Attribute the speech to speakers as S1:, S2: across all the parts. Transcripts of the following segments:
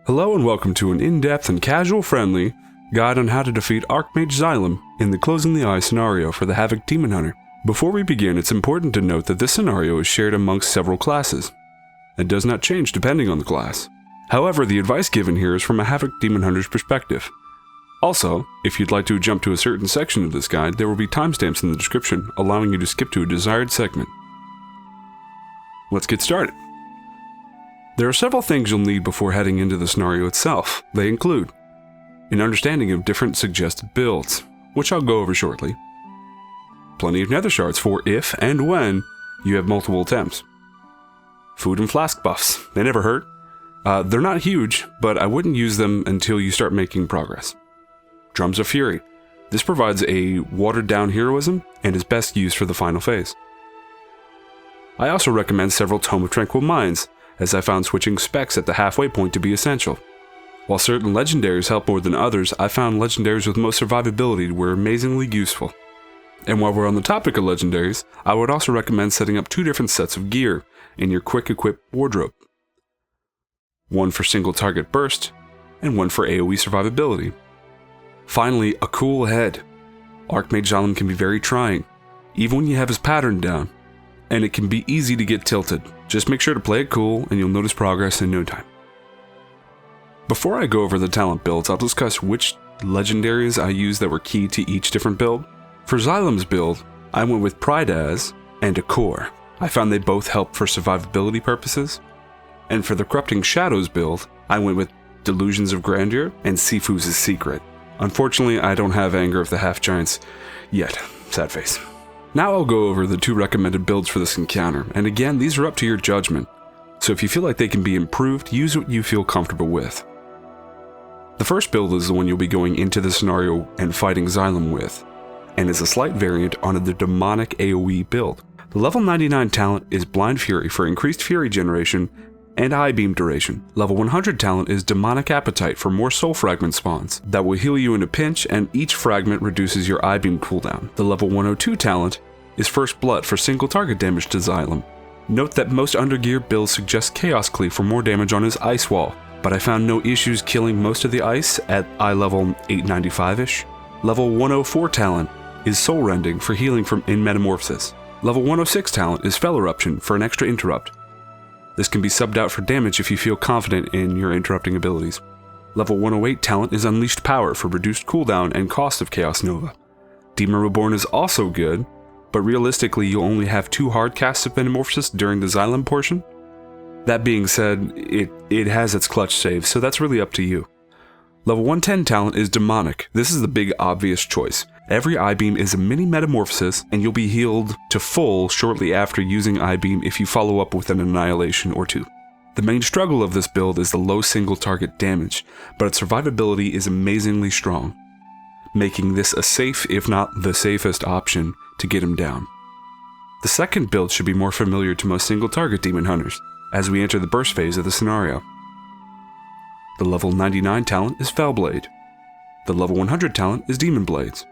S1: Hello and welcome to an in-depth and casual-friendly guide on how to defeat Archmage Xylem in the Closing the Eye scenario for the Havoc Demon Hunter. Before we begin, it's important to note that this scenario is shared amongst several classes, and does not change depending on the class. However, the advice given here is from a Havoc Demon Hunter's perspective. Also, if you'd like to jump to a certain section of this guide, there will be timestamps in the description, allowing you to skip to a desired segment. Let's get started. There are several things you'll need before heading into the scenario itself. They include an understanding of different suggested builds, which I'll go over shortly. Plenty of nether shards for if and when you have multiple attempts. Food and flask buffs, they never hurt. They're not huge, but I wouldn't use them until you start making progress. Drums of Fury. This provides a watered down heroism and is best used for the final phase. I also recommend several Tome of Tranquil Minds, as I found switching specs at the halfway point to be essential. While certain legendaries help more than others, I found legendaries with most survivability were amazingly useful. And while we're on the topic of legendaries, I would also recommend setting up 2 different sets of gear in your quick equip wardrobe. One for single target burst, and one for AoE survivability. Finally, a cool head. Archmage Xylem can be very trying, even when you have his pattern down, and it can be easy to get tilted. Just make sure to play it cool and you'll notice progress in no time. Before I go over the talent builds, I'll discuss which legendaries I used that were key to each different build. For Xylem's build, I went with Pride As and Core. I found they both help for survivability purposes. And for the Corrupting Shadows build, I went with Delusions of Grandeur and Sifu's Secret. Unfortunately, I don't have Anger of the Half-Giants yet. Sad face. Now I'll go over the 2 recommended builds for this encounter, and again, these are up to your judgment. So if you feel like they can be improved, use what you feel comfortable with. The first build is the one you'll be going into the scenario and fighting Xylem with, and is a slight variant on the demonic AoE build. The level 99 talent is Blind Fury for increased Fury generation and Eye Beam duration. Level 100 talent is Demonic Appetite for more Soul Fragment spawns that will heal you in a pinch, and each fragment reduces your Eye Beam cooldown. The level 102 talent is First Blood for single target damage to Xylem. Note that most undergear builds suggest Chaos Cleave for more damage on his Ice Wall, but I found no issues killing most of the ice at eye level 895-ish. Level 104 talent is Soul Rending for healing in Metamorphosis. Level 106 talent is Fell Eruption for an extra interrupt. This can be subbed out for damage if you feel confident in your interrupting abilities. Level 108 talent is Unleashed Power for reduced cooldown and cost of Chaos Nova. Demon Reborn is also good, but realistically you'll only have 2 hard casts of Metamorphosis during the Xylem portion. That being said, it has its clutch save, so that's really up to you. Level 110 talent is Demonic. This is the big obvious choice. Every Eye Beam is a mini metamorphosis, and you'll be healed to full shortly after using Eye Beam if you follow up with an Annihilation or 2. The main struggle of this build is the low single target damage, but its survivability is amazingly strong, making this a safe, if not the safest option to get him down. The second build should be more familiar to most single target Demon Hunters, as we enter the burst phase of the scenario. The level 99 talent is Fellblade. The level 100 talent is Demon Blades.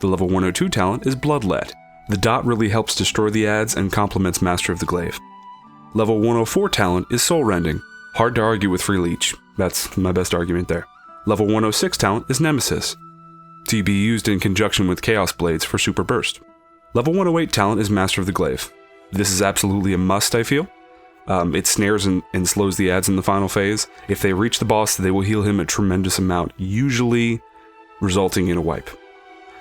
S1: The level 102 talent is Bloodlet. The dot really helps destroy the ads and complements Master of the Glaive. Level 104 talent is Soul Rending. Hard to argue with Free Leech. That's my best argument there. Level 106 talent is Nemesis, to be used in conjunction with Chaos Blades for Super Burst. Level 108 talent is Master of the Glaive. This is absolutely a must, I feel. It snares and slows the ads in the final phase. If they reach the boss, they will heal him a tremendous amount, usually resulting in a wipe.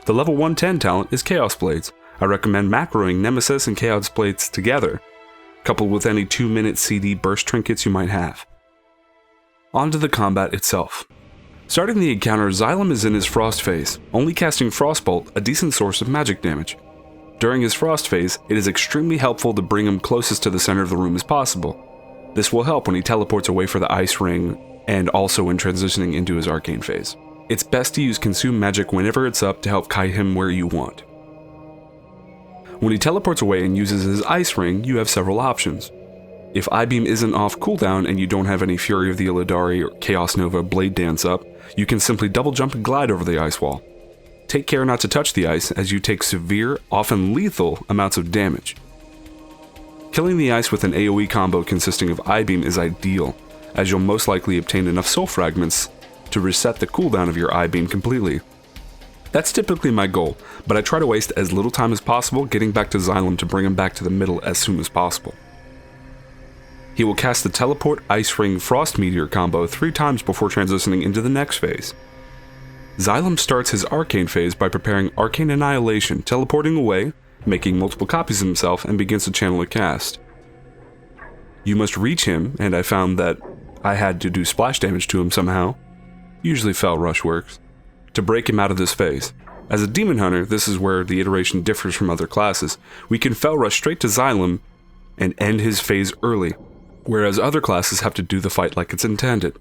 S1: The level 110 talent is Chaos Blades. I recommend macroing Nemesis and Chaos Blades together, coupled with any 2-minute CD burst trinkets you might have. On to the combat itself. Starting the encounter, Xylem is in his Frost phase, only casting Frostbolt, a decent source of magic damage. During his Frost phase, it is extremely helpful to bring him closest to the center of the room as possible. This will help when he teleports away for the Ice Ring, and also when transitioning into his Arcane phase. It's best to use Consume Magic whenever it's up to help kite him where you want. When he teleports away and uses his Ice Ring, you have several options. If Eye Beam isn't off cooldown and you don't have any Fury of the Illidari or Chaos Nova Blade Dance up, you can simply double jump and glide over the ice wall. Take care not to touch the ice as you take severe, often lethal, amounts of damage. Killing the ice with an AoE combo consisting of Eye Beam is ideal, as you'll most likely obtain enough soul fragments to reset the cooldown of your eye beam completely. That's typically my goal, but I try to waste as little time as possible getting back to Xylem to bring him back to the middle as soon as possible. He will cast the Teleport Ice Ring Frost Meteor combo 3 times before transitioning into the next phase. Xylem starts his Arcane phase by preparing Arcane Annihilation, teleporting away, making multiple copies of himself, and begins to channel a cast. You must reach him, and I found that I had to do splash damage to him somehow, usually Fel Rush works, to break him out of this phase. As a Demon Hunter, this is where the iteration differs from other classes. We can Fel Rush straight to Xylem and end his phase early, whereas other classes have to do the fight like it's intended.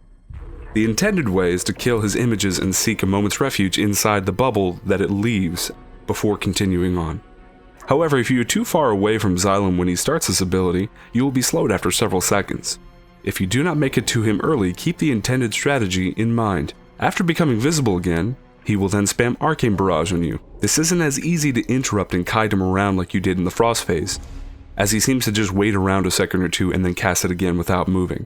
S1: The intended way is to kill his images and seek a moment's refuge inside the bubble that it leaves before continuing on. However, if you are too far away from Xylem when he starts this ability, you will be slowed after several seconds. If you do not make it to him early, keep the intended strategy in mind. After becoming visible again, he will then spam Arcane Barrage on you. This isn't as easy to interrupt and kite him around like you did in the Frost phase, as he seems to just wait around a second or two and then cast it again without moving.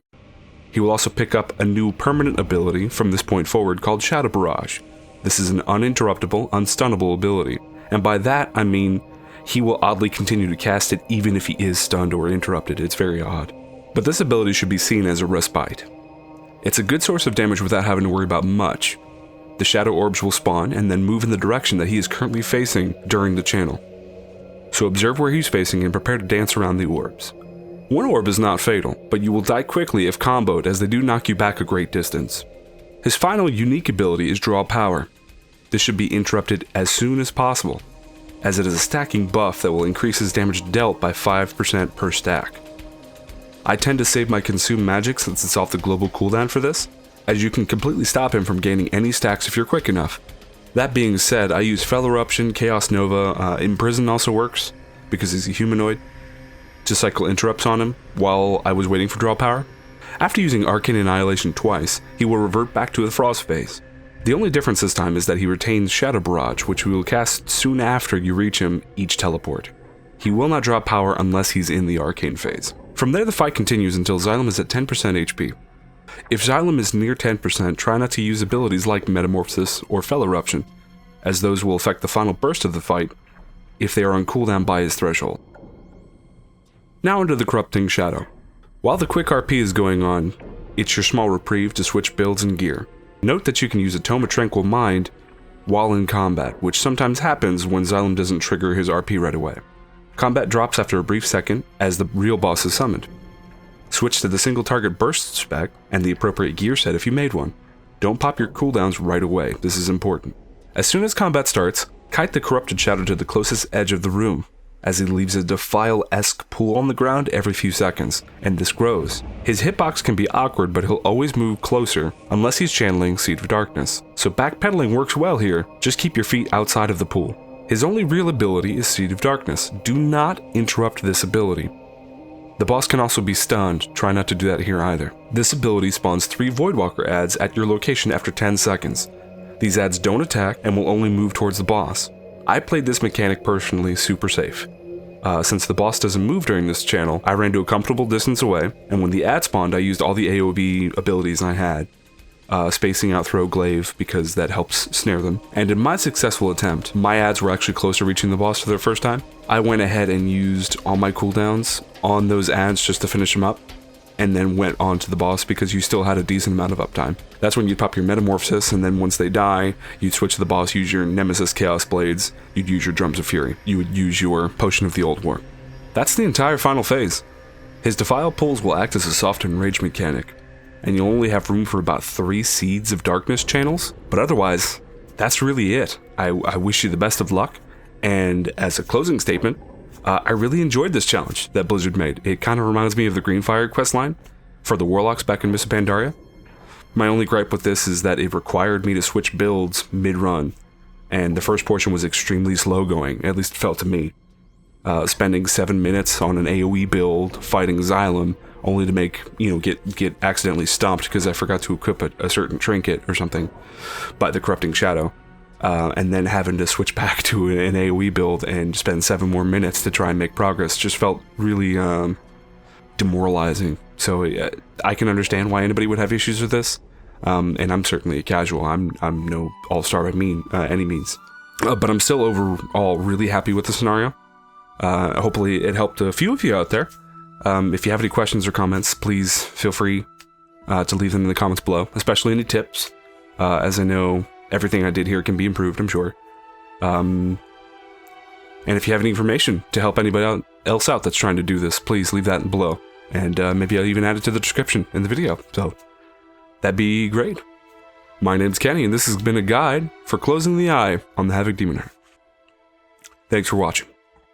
S1: He will also pick up a new permanent ability from this point forward called Shadow Barrage. This is an uninterruptible, unstunnable ability, and by that I mean he will oddly continue to cast it even if he is stunned or interrupted. It's very odd. But this ability should be seen as a respite. It's a good source of damage without having to worry about much. The shadow orbs will spawn and then move in the direction that he is currently facing during the channel. So observe where he's facing and prepare to dance around the orbs. One orb is not fatal, but you will die quickly if comboed, as they do knock you back a great distance. His final unique ability is Draw Power. This should be interrupted as soon as possible, as it is a stacking buff that will increase his damage dealt by 5% per stack. I tend to save my Consume Magic since it's off the global cooldown for this, as you can completely stop him from gaining any stacks if you're quick enough. That being said, I use Fel Eruption, Chaos Nova, Imprison also works, because he's a humanoid, to cycle interrupts on him while I was waiting for Draw Power. After using Arcane Annihilation twice, he will revert back to the Frost phase. The only difference this time is that he retains Shadow Barrage, which we will cast soon after you reach him each teleport. He will not draw power unless he's in the Arcane phase. From there the fight continues until Xylem is at 10% HP. If Xylem is near 10%, try not to use abilities like Metamorphosis or Fel Eruption, as those will affect the final burst of the fight if they are on cooldown by his threshold. Now into the Corrupting Shadow. While the quick RP is going on, it's your small reprieve to switch builds and gear. Note that you can use a Tome of Tranquil Mind while in combat, which sometimes happens when Xylem doesn't trigger his RP right away. Combat drops after a brief second as the real boss is summoned. Switch to the single target burst spec and the appropriate gear set if you made one. Don't pop your cooldowns right away, this is important. As soon as combat starts, kite the Corrupted Shadow to the closest edge of the room, as he leaves a Defile-esque pool on the ground every few seconds, and this grows. His hitbox can be awkward, but he'll always move closer unless he's channeling Seed of Darkness. So backpedaling works well here, just keep your feet outside of the pool. His only real ability is Seed of Darkness. Do not interrupt this ability. The boss can also be stunned, try not to do that here either. This ability spawns 3 Voidwalker adds at your location after 10 seconds. These adds don't attack and will only move towards the boss. I played this mechanic personally super safe. Since the boss doesn't move during this channel, I ran to a comfortable distance away, and when the ad spawned I used all the AoE abilities I had. Spacing out Throw Glaive because that helps snare them. And in my successful attempt, my ads were actually close to reaching the boss for the first time. I went ahead and used all my cooldowns on those ads just to finish them up, and then went on to the boss because you still had a decent amount of uptime. That's when you'd pop your Metamorphosis, and then once they die, you'd switch to the boss, use your Nemesis Chaos Blades, you'd use your Drums of Fury, you would use your Potion of the Old War. That's the entire final phase. His Defile pulls will act as a soften rage mechanic, and you'll only have room for about 3 Seeds of Darkness channels, but otherwise, that's really it. I wish you the best of luck, and as a closing statement, I really enjoyed this challenge that Blizzard made. It kind of reminds me of the Greenfire questline for the Warlocks back in Mists of Pandaria. My only gripe with this is that it required me to switch builds mid-run, and the first portion was extremely slow going, at least it felt to me. Spending 7 minutes on an AoE build fighting Xylem, only to make, get accidentally stomped because I forgot to equip a certain trinket or something by the Corrupting Shadow. And then having to switch back to an AoE build and spend 7 more minutes to try and make progress just felt really demoralizing. So I can understand why anybody would have issues with this. And I'm certainly a casual. I'm no all-star by any means. But I'm still overall really happy with the scenario. Hopefully it helped a few of you out there. If you have any questions or comments, please feel free to leave them in the comments below, especially any tips, as I know everything I did here can be improved, I'm sure. And if you have any information to help anybody else out that's trying to do this, please leave that below. And maybe I'll even add it to the description in the video, so that'd be great. My name's Kenny, and this has been a guide for closing the eye on the Havoc Demon Hunter. Thanks for watching.